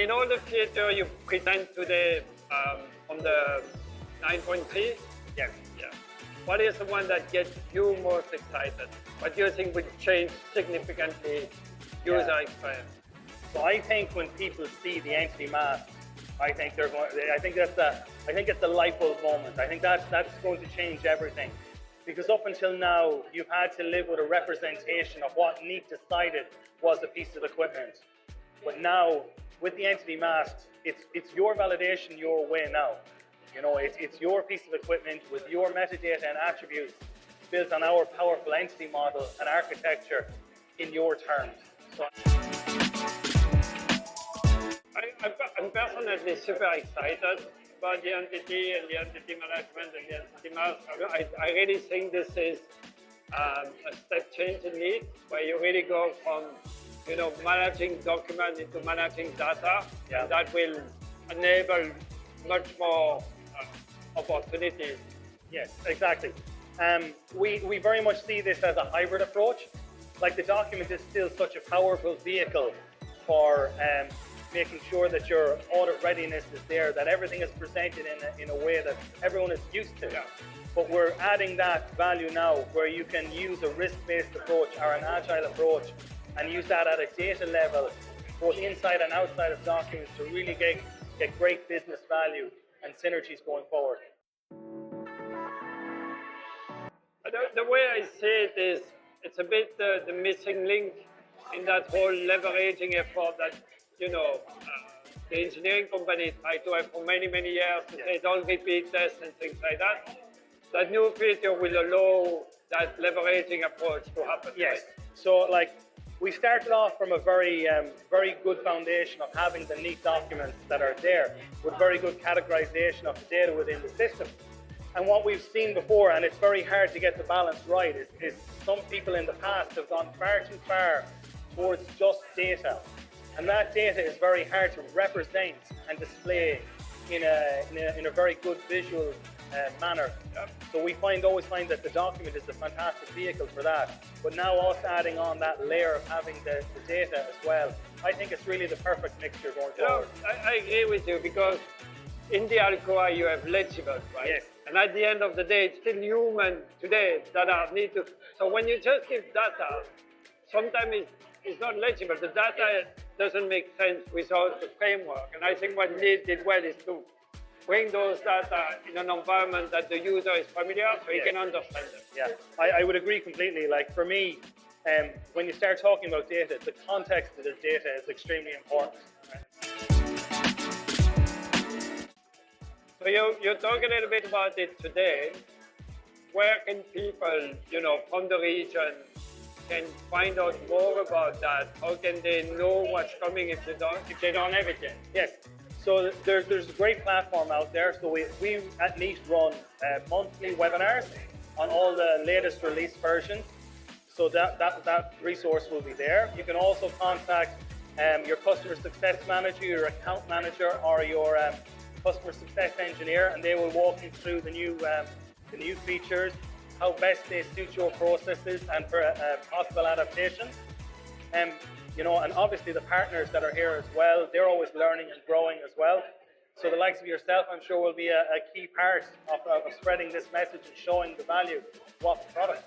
in all the theater you present today on the 9.3, Yes. yeah. What is the one that gets you most excited? What do you think would change significantly user experience? So I think when people see the entity mask, I think it's the light bulb moment. I think that's going to change everything. Because up until now, you've had to live with a representation of what Kneat decided was a piece of equipment. But now, with the entity masks, it's your validation your way now. You know, it's your piece of equipment with your metadata and attributes built on our powerful entity model and architecture in your terms. So I'm personally super excited about the entity and the entity management and the entity mask. I really think this is a step change in Kneat, where you really go from managing documents into managing data, and that will enable much more opportunities. Yes, exactly. We very much see this as a hybrid approach. Like, the document is still such a powerful vehicle for making sure that your audit readiness is there, that everything is presented in a way that everyone is used to. Yeah. But we're adding that value now, where you can use a risk-based approach or an agile approach and use that at a data level, both inside and outside of documents, to really get great business value and synergies going forward. The way I see it is, it's a bit the missing link in that whole leveraging effort that the engineering company tried to have for many, many years. They don't repeat tests and things like that. That new feature will allow that leveraging approach to happen. Yes. Right? So, like, we started off from a very good foundation of having the Kneat documents that are there with very good categorization of the data within the system. And what we've seen before, and it's very hard to get the balance right, is some people in the past have gone far too far towards just data. And that data is very hard to represent and display in a very good visual manner. So we always find that the document is a fantastic vehicle for that. But now us adding on that layer of having the data as well, I think it's really the perfect mixture going forward. I agree with you, because in the Alcoa you have legible, right? Yes. And at the end of the day, it's still human today that need to. So when you just give data, sometimes it's not legible. The data doesn't make sense without the framework. And I think what Kneat did well is to bring those data in an environment that the user is familiar, so he can understand them. Yeah, I would agree completely. Like, for me, when you start talking about data, the context of the data is extremely important. So you talk a little bit about it today. Where can people, from the region, can find out more about that? How can they know what's coming if they don't have it yet? Yes. So there's a great platform out there. So we at Kneat run monthly webinars on all the latest release versions. So that resource will be there. You can also contact your customer success manager, your account manager, or your customer success engineer, and they will walk you through the new features, how best they suit your processes, and for possible adaptations. And obviously the partners that are here as well, they're always learning and growing as well. So the likes of yourself, I'm sure, will be a key part of spreading this message and showing the value of the product.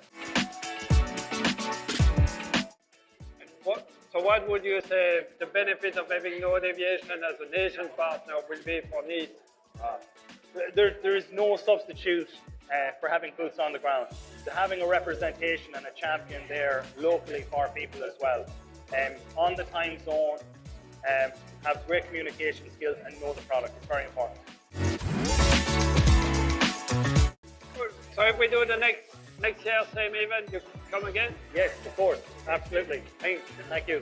So what would you say the benefit of having no deviation as a nation partner will be for Kneat? There is no substitute for having boots on the ground. So having a representation and a champion there locally for people as well. On the time zone, have great communication skills and know the product. It's very important. So if we do the next year, same event, you come again? Yes, of course. Absolutely. Thank you.